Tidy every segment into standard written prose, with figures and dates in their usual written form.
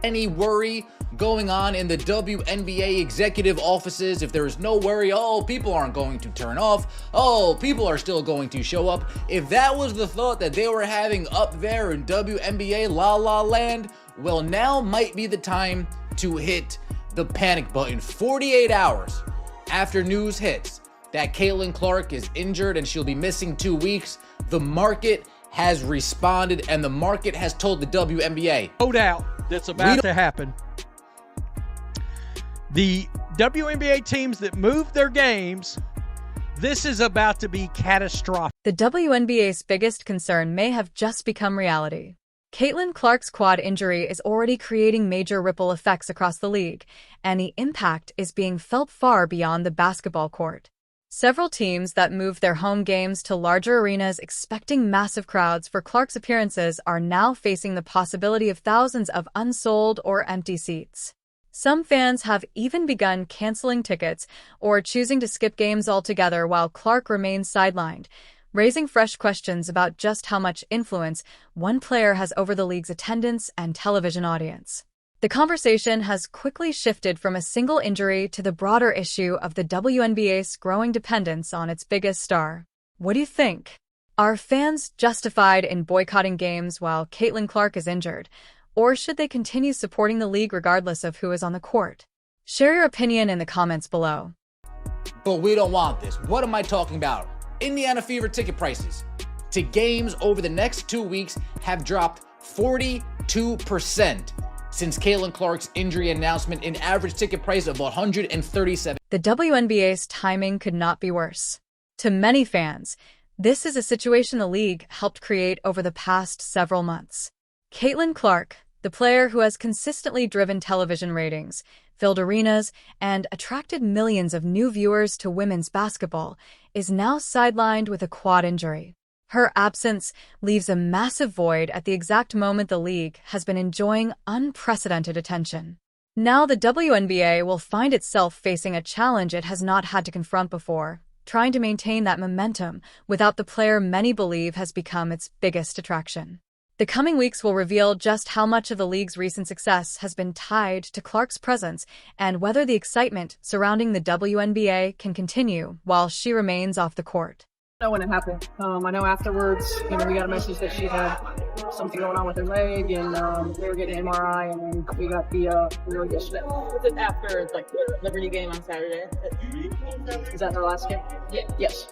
any worry going on in the WNBA executive offices, if there is no worry, oh, people aren't going to turn off, oh, people are still going to show up, if that was the thought that they were having up there in WNBA La La Land, well, now might be the time to hit the panic button. 48 hours after news hits that Caitlin Clark is injured and she'll be missing 2 weeks, the market has responded and the market has told the WNBA. No doubt that's about to happen. The WNBA teams that move their games, this is about to be catastrophic. The WNBA's biggest concern may have just become reality. Caitlin Clark's quad injury is already creating major ripple effects across the league, and the impact is being felt far beyond the basketball court. Several teams that moved their home games to larger arenas expecting massive crowds for Clark's appearances are now facing the possibility of thousands of unsold or empty seats. Some fans have even begun canceling tickets or choosing to skip games altogether while Clark remains sidelined, raising fresh questions about just how much influence one player has over the league's attendance and television audience. The conversation has quickly shifted from a single injury to the broader issue of the WNBA's growing dependence on its biggest star. What do you think? Are fans justified in boycotting games while Caitlin Clark is injured, or should they continue supporting the league regardless of who is on the court? Share your opinion in the comments below. But we don't want this. What am I talking about? Indiana Fever ticket prices to games over the next 2 weeks have dropped 42%. Since Caitlin Clark's injury announcement, an average ticket price of $137. The WNBA's timing could not be worse. To many fans, this is a situation the league helped create over the past several months. Caitlin Clark, the player who has consistently driven television ratings, filled arenas, and attracted millions of new viewers to women's basketball, is now sidelined with a quad injury. Her absence leaves a massive void at the exact moment the league has been enjoying unprecedented attention. Now the WNBA will find itself facing a challenge it has not had to confront before, trying to maintain that momentum without the player many believe has become its biggest attraction. The coming weeks will reveal just how much of the league's recent success has been tied to Clark's presence and whether the excitement surrounding the WNBA can continue while she remains off the court. I know when it happened. I know afterwards, we got a message that she had something going on with her leg, and they were getting an MRI, and then we got the really yesterday. Was it after the Liberty game on Saturday? Is that her last game? Yeah. Yes.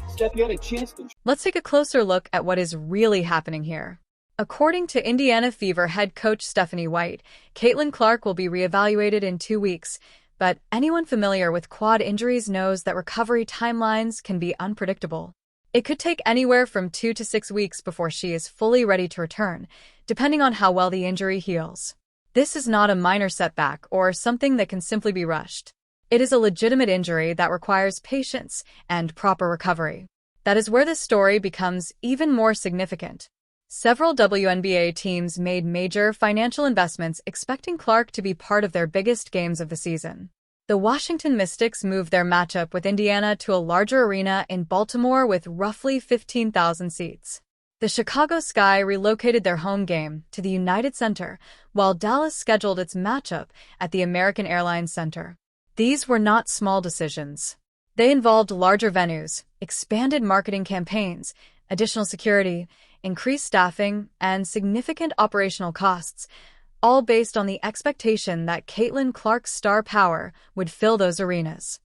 Steph, you had a chance to. Let's take a closer look at what is really happening here. According to Indiana Fever head coach Stephanie White, Caitlin Clark will be reevaluated in 2 weeks. But anyone familiar with quad injuries knows that recovery timelines can be unpredictable. It could take anywhere from 2 to 6 weeks before she is fully ready to return, depending on how well the injury heals. This is not a minor setback or something that can simply be rushed. It is a legitimate injury that requires patience and proper recovery. That is where this story becomes even more significant. Several WNBA teams made major financial investments expecting Clark to be part of their biggest games of the season. The Washington Mystics moved their matchup with Indiana to a larger arena in Baltimore with roughly 15,000 seats. The Chicago Sky relocated their home game to the United Center, while Dallas scheduled its matchup at the American Airlines Center. These were not small decisions. They involved larger venues, expanded marketing campaigns, additional security, increased staffing, and significant operational costs, all based on the expectation that Caitlin Clark's star power would fill those arenas.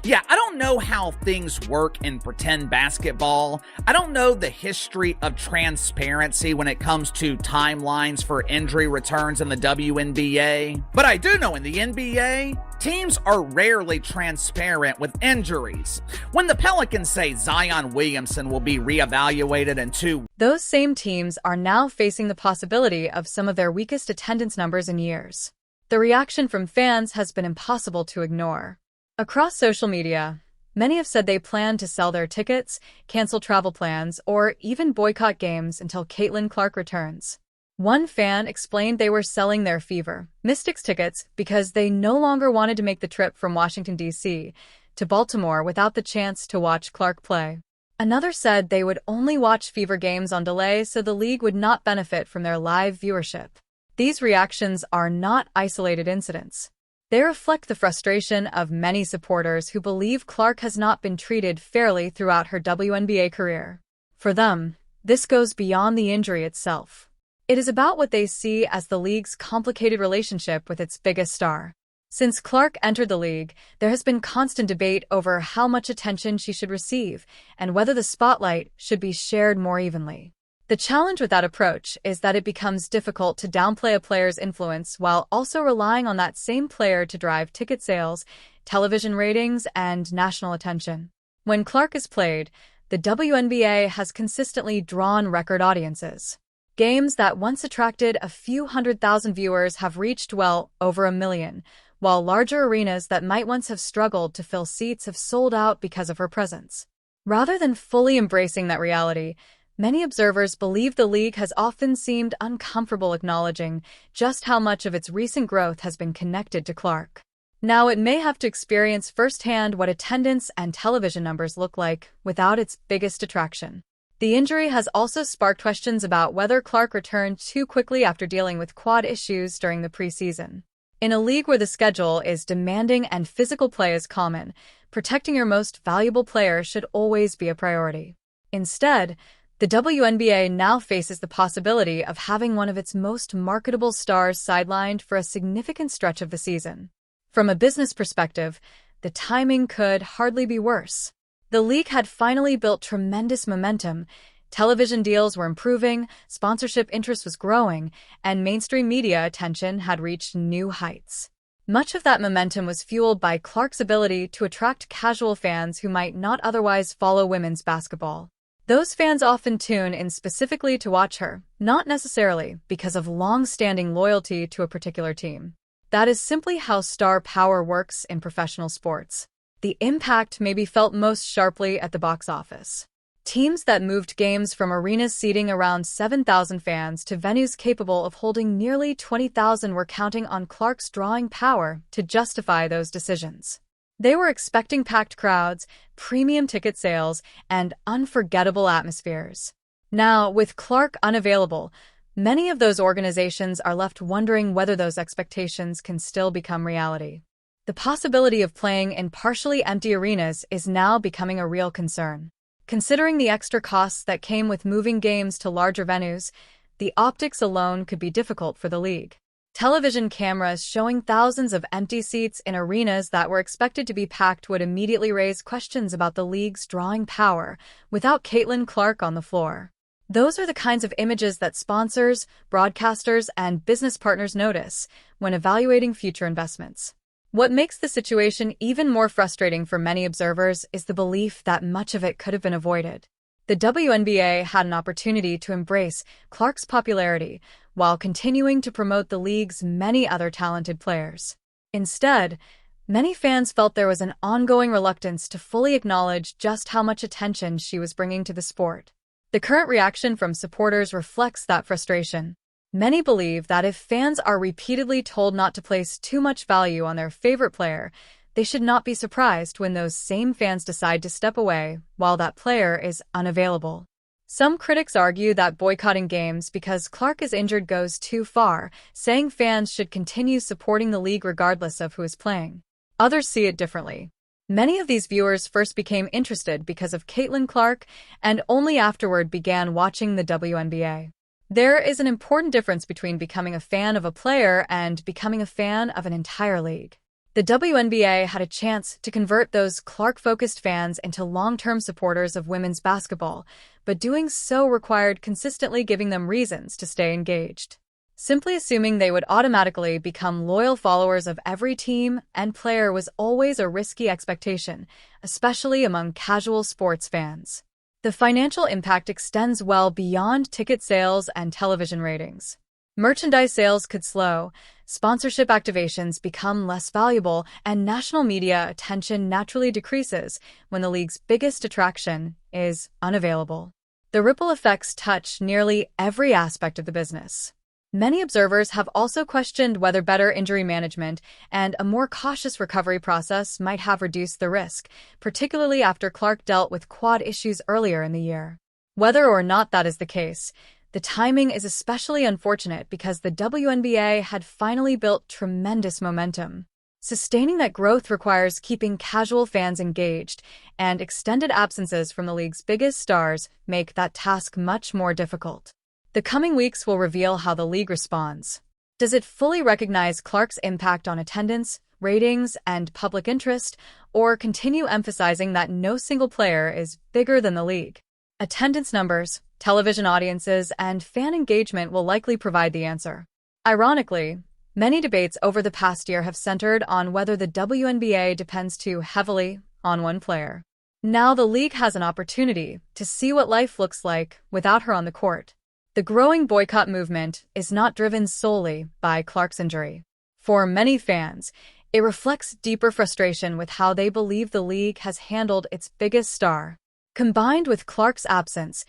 Yeah, I don't know how things work in pretend basketball. I don't know the history of transparency when it comes to timelines for injury returns in the WNBA. But I do know in the NBA, teams are rarely transparent with injuries. When the Pelicans say Zion Williamson will be reevaluated in 2 Those same teams are now facing the possibility of some of their weakest attendance numbers in years. The reaction from fans has been impossible to ignore. Across social media, many have said they plan to sell their tickets, cancel travel plans, or even boycott games until Caitlin Clark returns. One fan explained they were selling their Fever Mystics tickets because they no longer wanted to make the trip from Washington, D.C. to Baltimore without the chance to watch Clark play. Another said they would only watch Fever games on delay so the league would not benefit from their live viewership. These reactions are not isolated incidents. They reflect the frustration of many supporters who believe Clark has not been treated fairly throughout her WNBA career. For them, this goes beyond the injury itself. It is about what they see as the league's complicated relationship with its biggest star. Since Clark entered the league, there has been constant debate over how much attention she should receive and whether the spotlight should be shared more evenly. The challenge with that approach is that it becomes difficult to downplay a player's influence while also relying on that same player to drive ticket sales, television ratings, and national attention. When Clark is played, the WNBA has consistently drawn record audiences. Games that once attracted a few 100,000 viewers have reached well over 1 million, while larger arenas that might once have struggled to fill seats have sold out because of her presence. Rather than fully embracing that reality, many observers believe the league has often seemed uncomfortable acknowledging just how much of its recent growth has been connected to Clark. Now it may have to experience firsthand what attendance and television numbers look like without its biggest attraction. The injury has also sparked questions about whether Clark returned too quickly after dealing with quad issues during the preseason. In a league where the schedule is demanding and physical play is common, protecting your most valuable player should always be a priority. Instead, the WNBA now faces the possibility of having one of its most marketable stars sidelined for a significant stretch of the season. From a business perspective, the timing could hardly be worse. The league had finally built tremendous momentum. Television deals were improving, sponsorship interest was growing, and mainstream media attention had reached new heights. Much of that momentum was fueled by Clark's ability to attract casual fans who might not otherwise follow women's basketball. Those fans often tune in specifically to watch her, not necessarily because of long-standing loyalty to a particular team. That is simply how star power works in professional sports. The impact may be felt most sharply at the box office. Teams that moved games from arenas seating around 7,000 fans to venues capable of holding nearly 20,000 were counting on Clark's drawing power to justify those decisions. They were expecting packed crowds, premium ticket sales, and unforgettable atmospheres. Now, with Clark unavailable, many of those organizations are left wondering whether those expectations can still become reality. The possibility of playing in partially empty arenas is now becoming a real concern. Considering the extra costs that came with moving games to larger venues, the optics alone could be difficult for the league. Television cameras showing thousands of empty seats in arenas that were expected to be packed would immediately raise questions about the league's drawing power without Caitlin Clark on the floor. Those are the kinds of images that sponsors, broadcasters, and business partners notice when evaluating future investments. What makes the situation even more frustrating for many observers is the belief that much of it could have been avoided. The WNBA had an opportunity to embrace Clark's popularity while continuing to promote the league's many other talented players. Instead, many fans felt there was an ongoing reluctance to fully acknowledge just how much attention she was bringing to the sport. The current reaction from supporters reflects that frustration. Many believe that if fans are repeatedly told not to place too much value on their favorite player, they should not be surprised when those same fans decide to step away while that player is unavailable. Some critics argue that boycotting games because Clark is injured goes too far, saying fans should continue supporting the league regardless of who is playing. Others see it differently. Many of these viewers first became interested because of Caitlin Clark and only afterward began watching the WNBA. There is an important difference between becoming a fan of a player and becoming a fan of an entire league. The WNBA had a chance to convert those Clark-focused fans into long-term supporters of women's basketball, but doing so required consistently giving them reasons to stay engaged. Simply assuming they would automatically become loyal followers of every team and player was always a risky expectation, especially among casual sports fans. The financial impact extends well beyond ticket sales and television ratings. Merchandise sales could slow, sponsorship activations become less valuable, and national media attention naturally decreases when the league's biggest attraction is unavailable. The ripple effects touch nearly every aspect of the business. Many observers have also questioned whether better injury management and a more cautious recovery process might have reduced the risk, particularly after Clark dealt with quad issues earlier in the year. Whether or not that is the case, The timing is especially unfortunate because the WNBA had finally built tremendous momentum. Sustaining that growth requires keeping casual fans engaged, and extended absences from the league's biggest stars make that task much more difficult. The coming weeks will reveal how the league responds. Does it fully recognize Clark's impact on attendance, ratings, and public interest, or continue emphasizing that no single player is bigger than the league? Attendance numbers, television audiences, and fan engagement will likely provide the answer. Ironically, many debates over the past year have centered on whether the WNBA depends too heavily on one player. Now the league has an opportunity to see what life looks like without her on the court. The growing boycott movement is not driven solely by Clark's injury. For many fans, it reflects deeper frustration with how they believe the league has handled its biggest star. Combined with Clark's absence,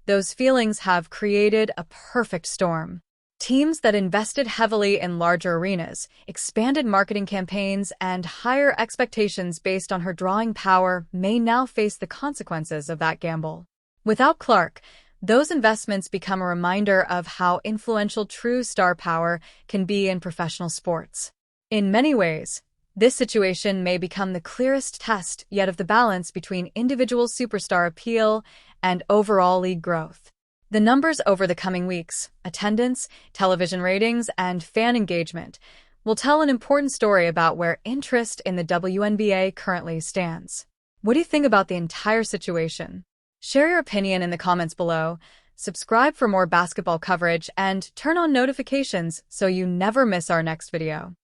those feelings have created a perfect storm. Teams that invested heavily in larger arenas, expanded marketing campaigns, and higher expectations based on her drawing power may now face the consequences of that gamble. Without Clark, those investments become a reminder of how influential true star power can be in professional sports. In many ways, this situation may become the clearest test yet of the balance between individual superstar appeal and overall league growth. The numbers over the coming weeks, attendance, television ratings, and fan engagement, will tell an important story about where interest in the WNBA currently stands. What do you think about the entire situation? Share your opinion in the comments below, subscribe for more basketball coverage, and turn on notifications so you never miss our next video.